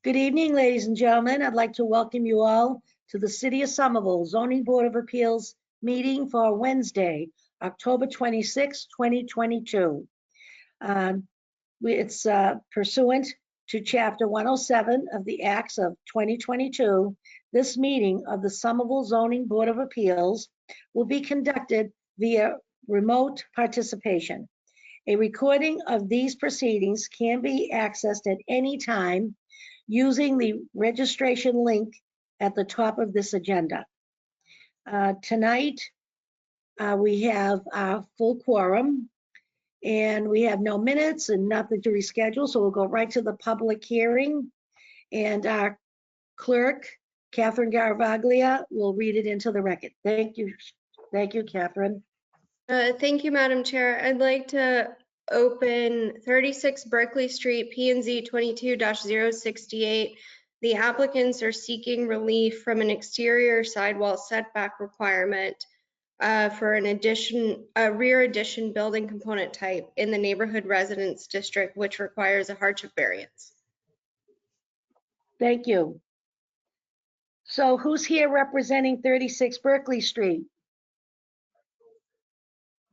Good evening, ladies and gentlemen. I'd like to welcome you all to the City of Somerville Zoning Board of Appeals meeting for Wednesday, October 26, 2022. It's pursuant to Chapter 107 of the Acts of 2022. This meeting of the Somerville Zoning Board of Appeals will be conducted via remote participation. A recording of these proceedings can be accessed at any time using the registration link at the top of this agenda. Tonight, we have our full quorum, and we have no minutes and nothing to reschedule, so we'll go right to the public hearing. And our clerk, Catherine Garavaglia, will read it into the record. Thank you, Catherine. Thank you, Madam Chair. I'd like to open 36 Berkeley Street, P&Z 22-068. The applicants are seeking relief from an exterior sidewall setback requirement for a rear addition building component type in the neighborhood residence district, which requires a hardship variance. Thank you. So who's here representing 36 Berkeley Street?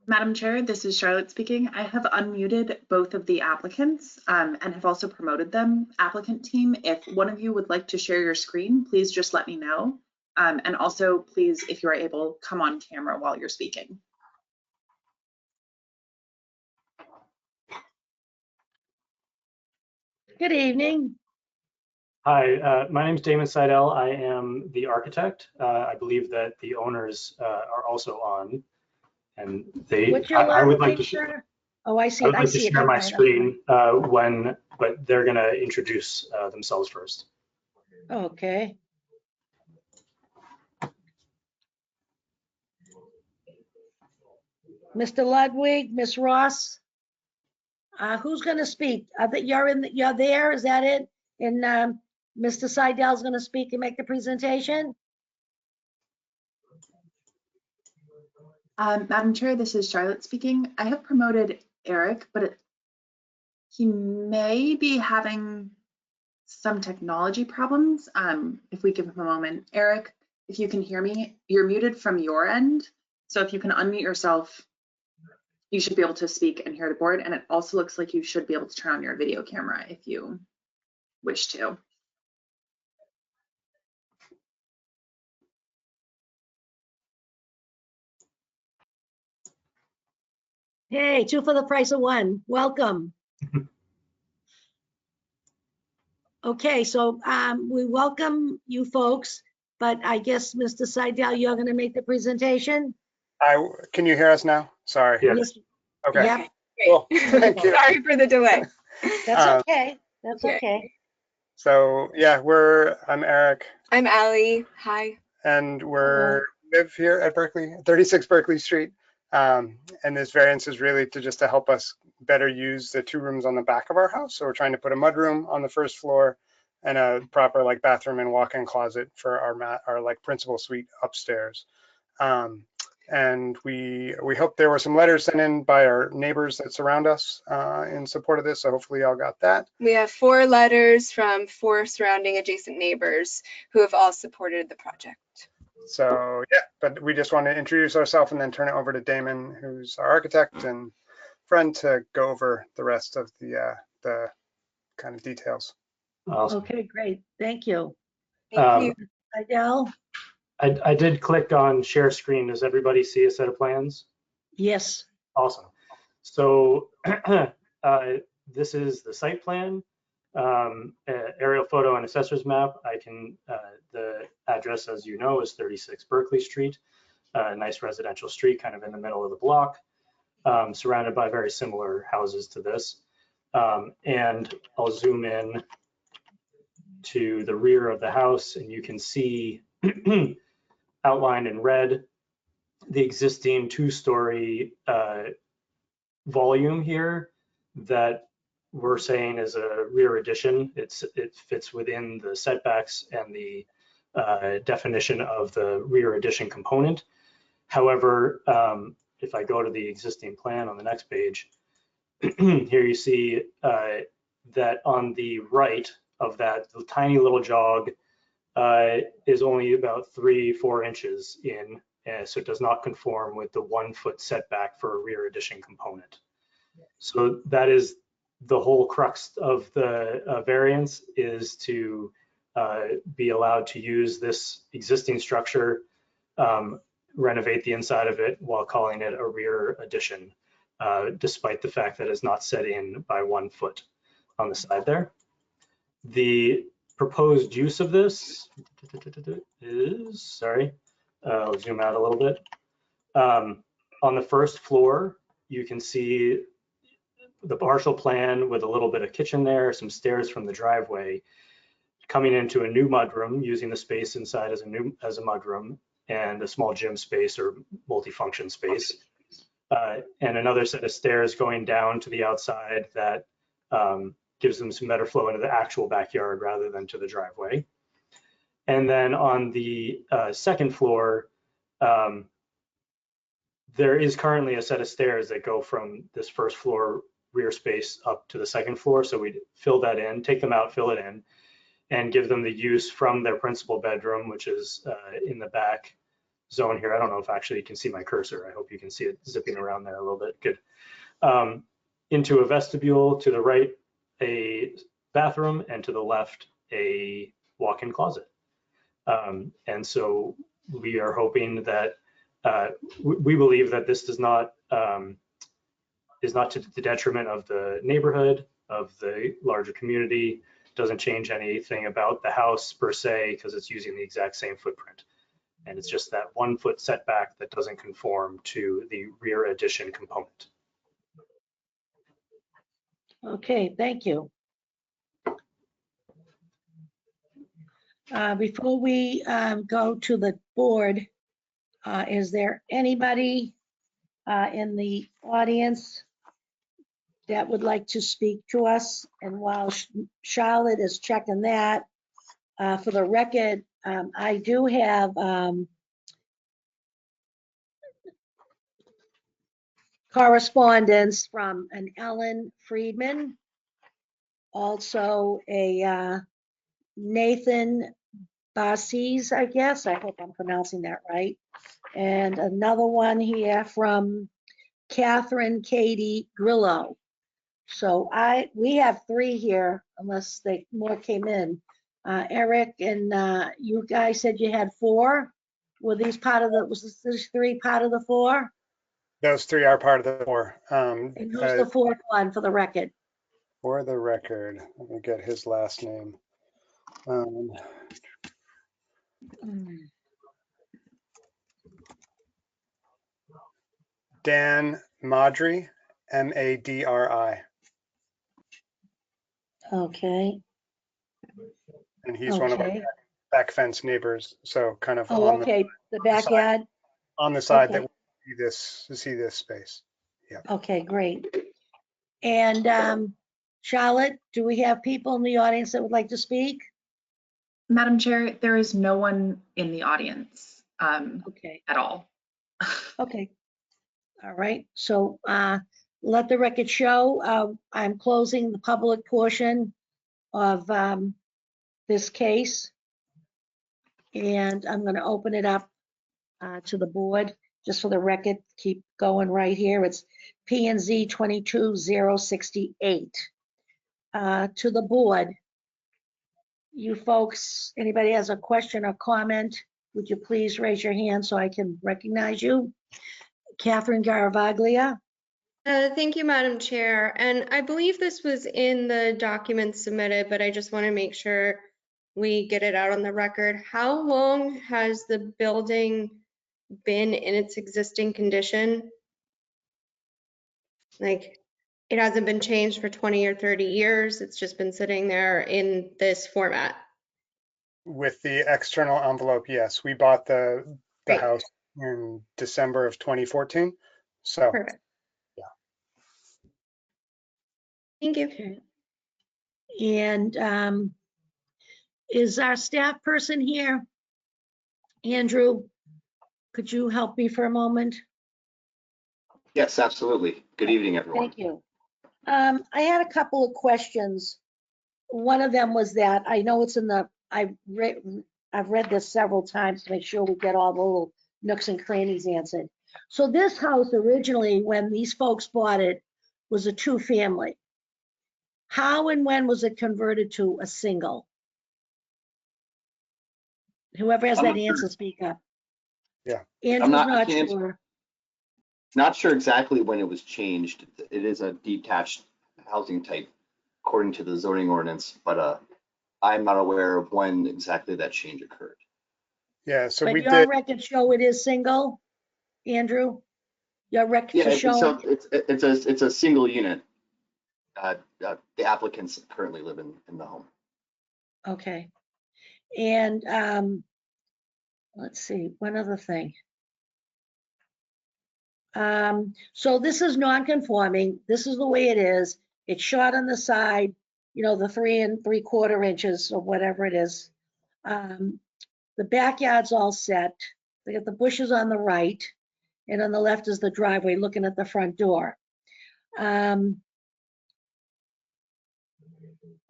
Madam Chair, this is Charlotte speaking. I have unmuted both of the applicants and have also promoted them. Applicant team, if one of you would like to share your screen, please just let me know. And also, please, if you are able, come on camera while you're speaking. Good evening. Hi, my name is Damon Seidel. I am the architect. I believe that the owners are also on. And I would like to share. Oh, I see. I would like to share my screen but they're going to introduce themselves first. Okay. Mr. Ludwig, Ms. Ross, who's going to speak? I think you're there. Is that it? And Mr. Seidel's going to speak and make the presentation. Madam Chair, this is Charlotte speaking. I have promoted Eric, but he may be having some technology problems. If we give him a moment. Eric, if you can hear me, you're muted from your end. So if you can unmute yourself, you should be able to speak and hear the board. And it also looks like you should be able to turn on your video camera if you wish to. Hey, two for the price of one. Welcome. Okay, so we welcome you folks, but I guess Mr. Seidel, you're going to make the presentation? Can you hear us now? Sorry. Yes. Okay. Yep. Cool. Thank you. Sorry for the delay. That's okay. That's okay. So yeah, I'm Eric. I'm Allie. Hi. And live here at 36 Berkeley Street. And this variance is really to help us better use the two rooms on the back of our house. So we're trying to put a mudroom on the first floor and a proper bathroom and walk-in closet for our principal suite upstairs. And we hope there were some letters sent in by our neighbors that surround us in support of this. So hopefully y'all got that. We have 4 letters from 4 surrounding adjacent neighbors who have all supported the project. So yeah, but we just want to introduce ourselves and then turn it over to Damon, who's our architect and friend, to go over the rest of the kind of details. Awesome. Okay, great. Thank you. Thank you. Seidel? I did click on share screen. Does everybody see a set of plans? Yes. Awesome. So this is the site plan, aerial photo and assessor's map. The address, as you know, is 36 Berkeley Street, a nice residential street kind of in the middle of the block, surrounded by very similar houses to this. And I'll zoom in to the rear of the house, and you can see outlined in red the existing 2-story volume here that we're saying is a rear addition. It fits within the setbacks and the definition of the rear addition component. However, if I go to the existing plan on the next page, here you see that on the right, of that tiny little jog is only about 3-4 inches in, so it does not conform with the 1 foot setback for a rear addition component. So that is the whole crux of the variance, is to be allowed to use this existing structure, renovate the inside of it while calling it a rear addition, despite the fact that it's not set in by 1 foot on the side there. The proposed use of this is, sorry, I'll zoom out a little bit. On the first floor, you can see the partial plan with a little bit of kitchen there, some stairs from the driveway, coming into a new mudroom, using the space inside as a mudroom, and a small gym space or multifunction space, and another set of stairs going down to the outside that gives them some better flow into the actual backyard rather than to the driveway. And then on the second floor, there is currently a set of stairs that go from this first floor rear space up to the second floor. So we fill that in, take them out, fill it in, and give them the use from their principal bedroom, which is in the back zone here. I don't know if actually you can see my cursor. I hope you can see it zipping around there a little bit. Good. Into a vestibule, to the right, a bathroom, and to the left, a walk-in closet. And so we are hoping that we believe that this does not is not to the detriment of the neighborhood, of the larger community, doesn't change anything about the house per se, because it's using the exact same footprint. And it's just that 1 foot setback that doesn't conform to the rear addition component. Okay, thank you. Before we go to the board, is there anybody in the audience that would like to speak to us? And while Charlotte is checking that, for the record, I do have correspondence from an Ellen Friedman, also a Nathan Bassis, I guess. I hope I'm pronouncing that right. And another one here from Catherine Katie Grillo. So we have 3 here, unless more came in. Eric, and you guys said you had 4. Were these was this 3 part of the 4? Those 3 are part of the 4. And who's the 4th one for the record? For the record, let me get his last name. Dan Madry, Madri. Okay. And he's one of our Okay. back fence neighbors, so kind of Oh, okay, the backyard. on the side Okay. that we see this space. Okay, great. And Charlotte, do we have people in the audience that would like to speak? Madam Chair, there is no one in the audience Okay, at all. okay. All right, so let the record show, I'm closing the public portion of this case. And I'm going to open it up to the board, just for the record, keep going right here. It's P&Z 22068. To the board, you folks, anybody has a question or comment, would you please raise your hand so I can recognize you? Catherine Garavaglia. Thank you, Madam Chair. And I believe this was in the documents submitted, but I just want to make sure we get it out on the record. How long has the building been in its existing condition? Like, it hasn't been changed for 20 or 30 years. It's just been sitting there in this format. With the external envelope, yes, we bought the Great. house in December of 2014. So Perfect. Yeah. Thank you. Okay. And is our staff person here? Andrew, could you help me for a moment? Yes, absolutely. Good evening, everyone. Thank you. I had a couple of questions. one of them was that, I know it's in the, I've read this several times to make sure we get all the little nooks and crannies answered. So this house originally, when these folks bought it, was a 2-family. How and when was it converted to a single? Whoever has I'm that not answer, sure. speak up. Yeah. Andrew's I not can't answer. sure. Not sure exactly when it was changed. It is a detached housing type according to the zoning ordinance, but I'm not aware of when exactly that change occurred. Yeah, so But we your did, records show it is single, Andrew? Your records Yeah, are showing? it's a single unit. The applicants currently live in the home. Okay. And let's see, one other thing. So this is non-conforming. This is the way it is. It's shot on the side, you know, the 3 3/4 inches or whatever it is. The backyard's all set. They got the bushes on the right, and on the left is the driveway looking at the front door.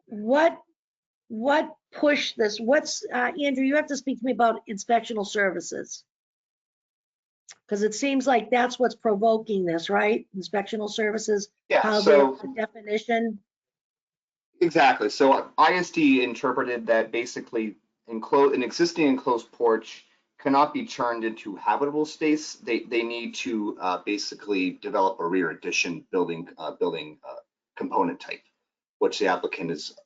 What pushed this? Andrew, you have to speak to me about inspectional services. Because it seems like that's what's provoking this, right? Inspectional services, Yeah, how so the definition. exactly. So ISD interpreted that basically an existing enclosed porch cannot be turned into habitable space. They need to basically develop a rear addition building component type, which the applicant is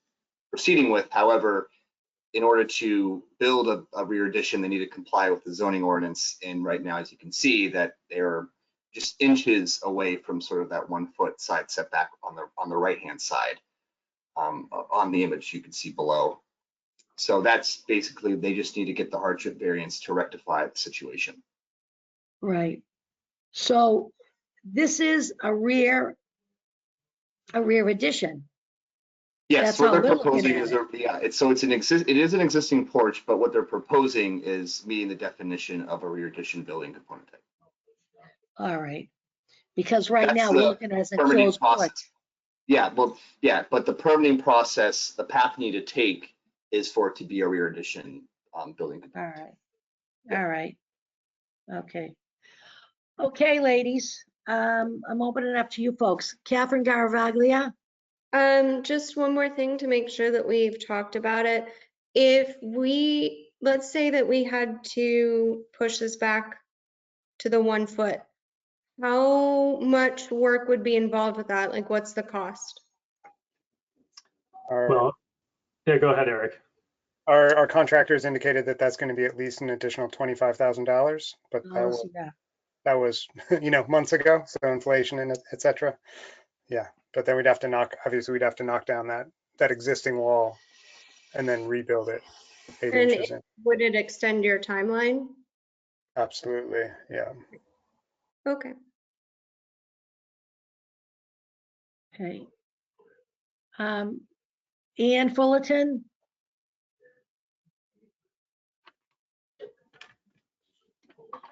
proceeding with. However, in order to build a rear addition, they need to comply with the zoning ordinance. And right now, as you can see, that they're just inches away from sort of that 1 foot side setback on the right hand side. On the image you can see below. So that's basically, they just need to get the hardship variance to rectify the situation. Right. So this is a rear addition. Yes, That's what how they're we're looking proposing at is, it. it is an existing porch, but what they're proposing is meeting the definition of a rear addition building component type. All right. Because right That's now we're the looking at it as a permitting closed process. porch. Yeah, well, yeah, but the permitting process, the path you need to take is for it to be a rear addition building component. All right. All right. Okay. Okay, ladies. I'm opening it up to you folks. Catherine Garavaglia. Just one more thing to make sure that we've talked about it. If we, let's say that we had to push this back to the 1 foot, how much work would be involved with that? Like, what's the cost? Well, yeah, go ahead, Eric. our contractors indicated that that's going to be at least an additional $25,000, but Oh, so yeah. that was, you know, months ago. So inflation and et cetera. Yeah, but then we'd have to knock down that existing wall and then rebuild it 8 And inches in. would it extend your timeline? Absolutely, yeah. Okay. Okay. Ian Fullerton.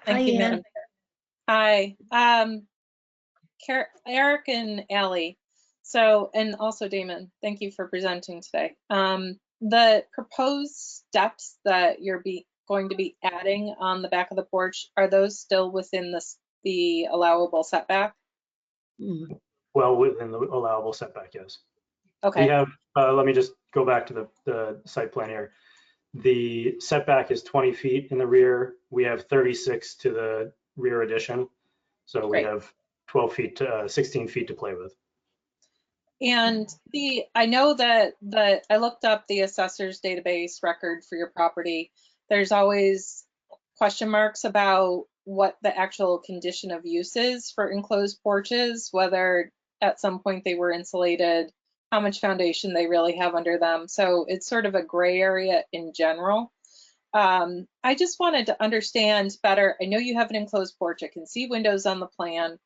Hi, Thank you, Ian. Madam. Hi, Eric and Allie. So, and also Damon, thank you for presenting today. The proposed steps that you're going to be adding on the back of the porch, are those still within the allowable setback? Well, within the allowable setback, yes. We Okay, have, let me just go back to the site plan here. The setback is 20 feet in the rear. We have 36 to the rear addition. So we Great. have 12 feet to 16 feet to play with. and I know that I looked up the assessor's database record for your property. There's always question marks about what the actual condition of use is for enclosed porches, whether at some point they were insulated, how much foundation they really have under them. So it's sort of a gray area in general. I just wanted to understand better. I know you have an enclosed porch. I can see windows on the plan.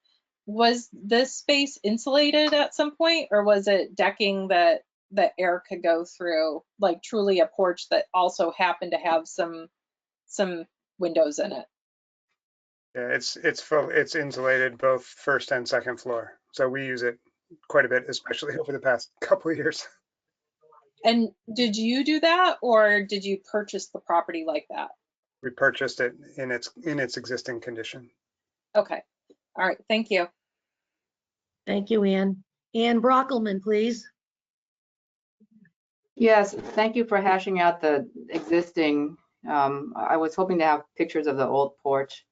Was this space insulated at some point, or was it decking that air could go through, like truly a porch that also happened to have some windows in it? Yeah, it's insulated both first and second floor. So we use it quite a bit, especially over the past couple of years. And did you do that, or did you purchase the property like that? We purchased it in its existing condition. Okay, all right, thank you. Thank you, Ann. Ann Brockelman, please. Yes, thank you for hashing out the existing. I was hoping to have pictures of the old porch.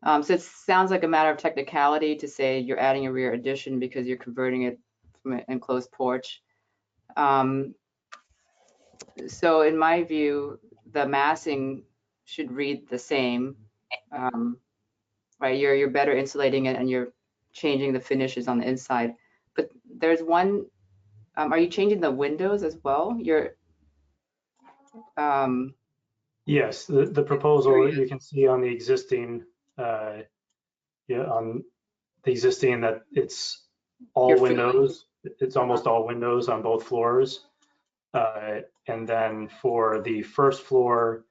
So it sounds like a matter of technicality to say you're adding a rear addition because you're converting it from an enclosed porch. So in my view, the massing should read the same, right? You're better insulating it and you're changing the finishes on the inside. But there's one, are you changing the windows as well? Yes, the proposal you can see on the existing, on the existing that it's all Your windows. It's almost all windows on both floors. And then for the first floor,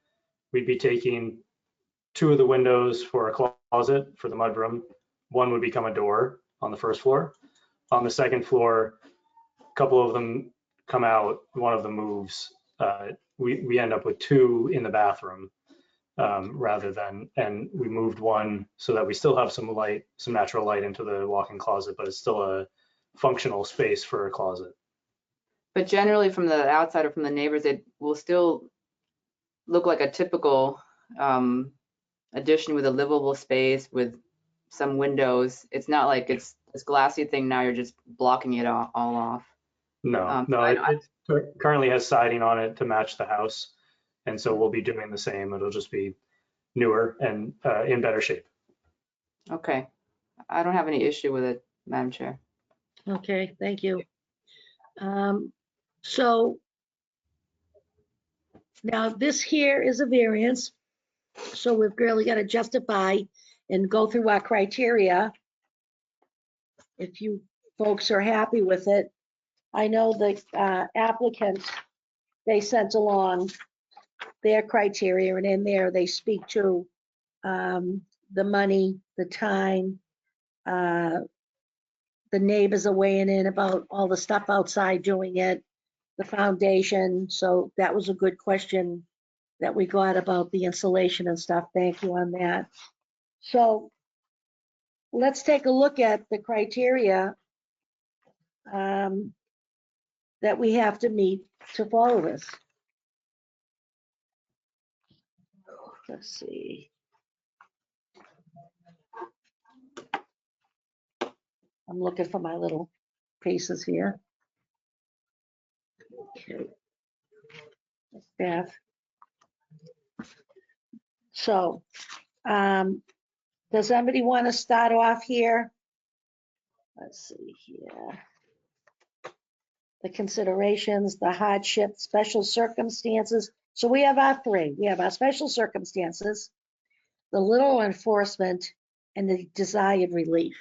we'd be taking 2 of the windows for a closet for the mudroom. 1 would become a door on the first floor. On the second floor, a couple of them come out, 1 of them moves. We end up with 2 in the bathroom rather than, and we moved 1 so that we still have some light, some natural light into the walk-in closet, but it's still a functional space for a closet. But generally from the outside or from the neighbors, it will still look like a typical addition with a livable space with some windows. It's not like it's this glassy thing now you're just blocking it all off. No, it currently has siding on it to match the house. And so we'll be doing the same. It'll just be newer and in better shape. Okay. I don't have any issue with it, Madam Chair. Okay, thank you. So now this here is a variance. So we've really got to justify and go through our criteria. If you folks are happy with it. I know the applicant, they sent along their criteria, and in there they speak to the money, the time, the neighbors are weighing in about all the stuff outside doing it, the foundation. So that was a good question that we got about the insulation and stuff. Thank you on that. So let's take a look at the criteria that we have to meet to follow this. Let's see. I'm looking for my little pieces here. Okay. Staff. So, does somebody want to start off here? Let's see here. The considerations, the hardship, special circumstances. So we have our 3. We have our special circumstances, the little enforcement, and the desired relief.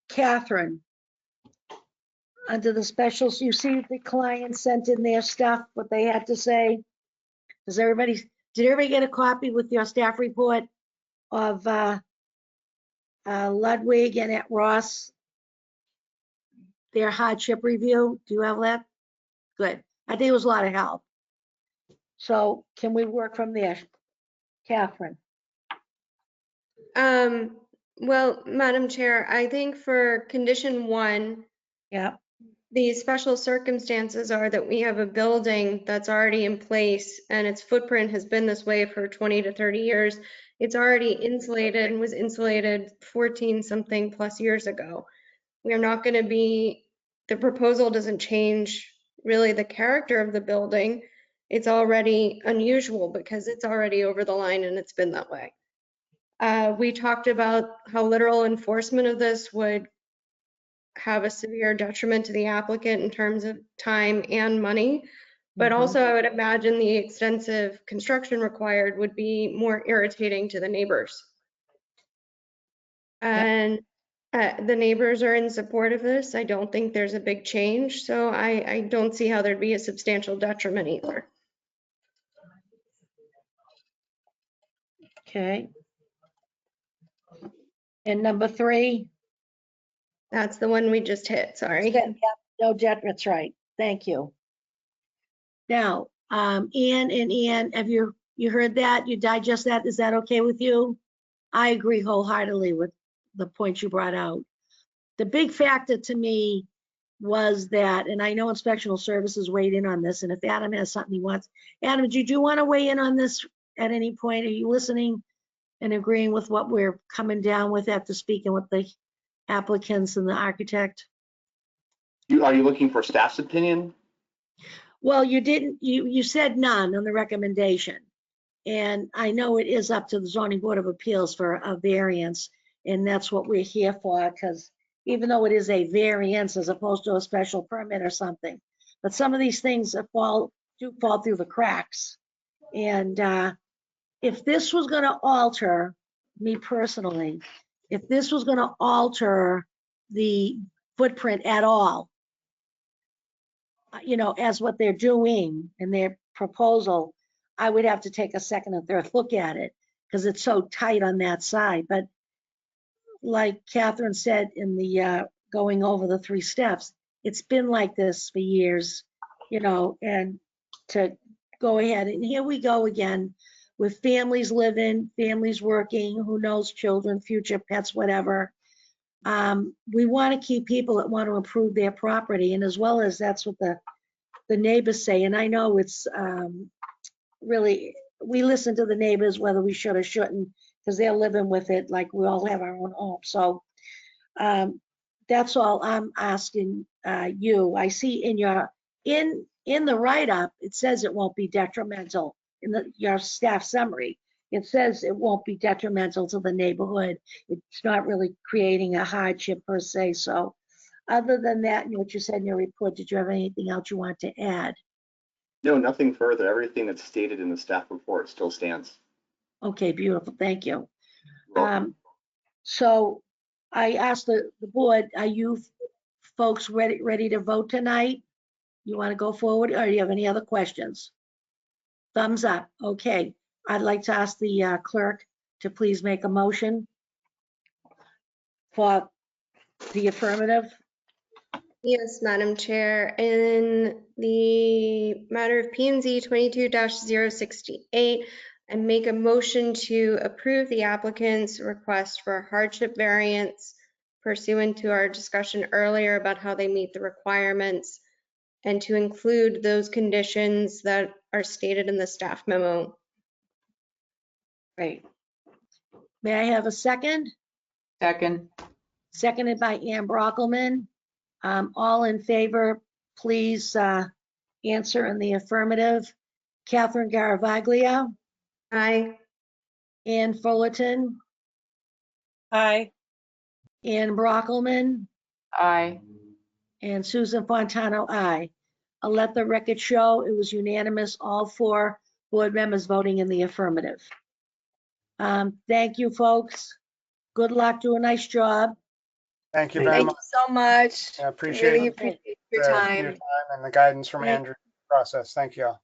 Catherine, under the specials, you see the client sent in their stuff, what they had to say. Did everybody get a copy with your staff report of Ludwig and at Ross, their hardship review? Do you have that? Good. I think it was a lot of help. So can we work from there? Catherine? Well, Madam Chair, I think for condition 1, Yeah. the special circumstances are that we have a building that's already in place and its footprint has been this way for 20 to 30 years. It's already insulated and was insulated 14 something plus years ago. We are not going to be, the proposal doesn't change really the character of the building. It's already unusual because it's already over the line and it's been that way. We talked about how literal enforcement of this would have a severe detriment to the applicant in terms of time and money. But also I would imagine the extensive construction required would be more irritating to the neighbors. And the neighbors are in support of this. I don't think there's a big change. So I don't see how there'd be a substantial detriment either. Okay. And number 3? That's the one we just hit, sorry. Yeah, no, that's right. Thank you. Now, Ann, have you heard that? You digest that? Is that okay with you? I agree wholeheartedly with the points you brought out. The big factor to me was that, and I know inspectional services weighed in on this, and if Adam has something he wants. Adam, did you want to weigh in on this at any point? Are you listening and agreeing with what we're coming down with after speaking with the applicants and the architect? Are you looking for staff's opinion? Well, you didn't, you said none on the recommendation. And I know it is up to the zoning board of appeals for a variance, and that's what we're here for, because even though it is a variance as opposed to a special permit or something, but some of these things do fall through the cracks. And if this was going to alter, me personally, if this was going to alter the footprint at all, you know, as what they're doing in their proposal, I would have to take a second or third look at it because it's so tight on that side. But like Catherine said in the going over the 3 steps, it's been like this for years, you know, and to go ahead and here we go again with families living, families working, who knows, children, future pets, whatever. We want to keep people that want to improve their property, and as well as that's what the neighbors say. And I know it's really, we listen to the neighbors whether we should or shouldn't, because they're living with it like we all have our own home. So that's all I'm asking you. I see in your in the write-up it says it won't be detrimental in your staff summary. It says it won't be detrimental to the neighborhood. It's not really creating a hardship per se. So other than that, and what you said in your report, did you have anything else you want to add? No, nothing further. Everything that's stated in the staff report still stands. Okay, beautiful. Thank you. You're welcome. So I asked the board, are you folks ready to vote tonight? You want to go forward, or do you have any other questions? Thumbs up. Okay. I'd like to ask the clerk to please make a motion for the affirmative. Yes, Madam Chair, in the matter of P&Z 22-068, I make a motion to approve the applicant's request for a hardship variance pursuant to our discussion earlier about how they meet the requirements, and to include those conditions that are stated in the staff memo. Great. May I have a second? Second. Seconded by Ann Brockelman. All in favor, please answer in the affirmative. Catherine Garavaglia, Aye. Ann Fullerton, Aye. Ann Brockelman, Aye. and Susan Fontano, aye. I'll let the record show it was unanimous, all 4 board members voting in the affirmative. Thank you, folks. Good luck, do a nice job. Thank you Thank very Thank much. you so much. I appreciate Really it. appreciate your Your time. time and the guidance from Thank- Andrew in the process. Thank you all.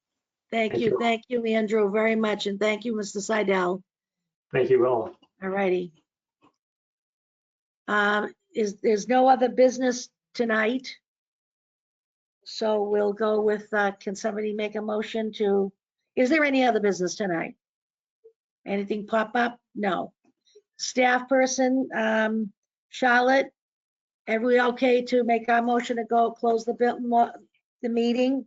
Thank Thank you, you. thank you, Andrew, very much, and thank you, Mr. Seidel. Thank you all. All righty. There's no other business tonight. So we'll go with, can somebody make a motion to, is there any other business tonight? Anything pop up? No. Staff person, Charlotte, are we okay to make our motion to go close the meeting?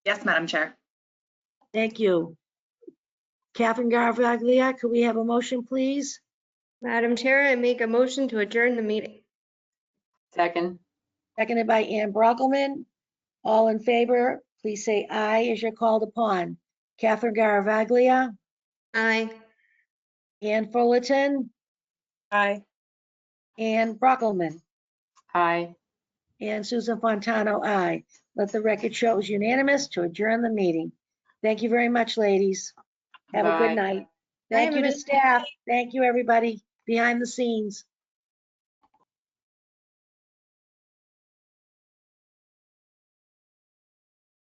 Yes, Madam Chair. Thank you. Catherine Garavaglia, could we have a motion, please? Madam Chair, I make a motion to adjourn the meeting. Second. Seconded by Ann Brockelman. All in favor, please say aye as you're called upon. Catherine Garavaglia, Aye. Ann Fullerton, Aye. Ann Brockelman, Aye. and Susan Fontano, aye. Let the record show it was unanimous to adjourn the meeting. Thank you very much, ladies. Have a Bye. good night. Thank you to everybody. staff. Thank you, everybody behind the scenes.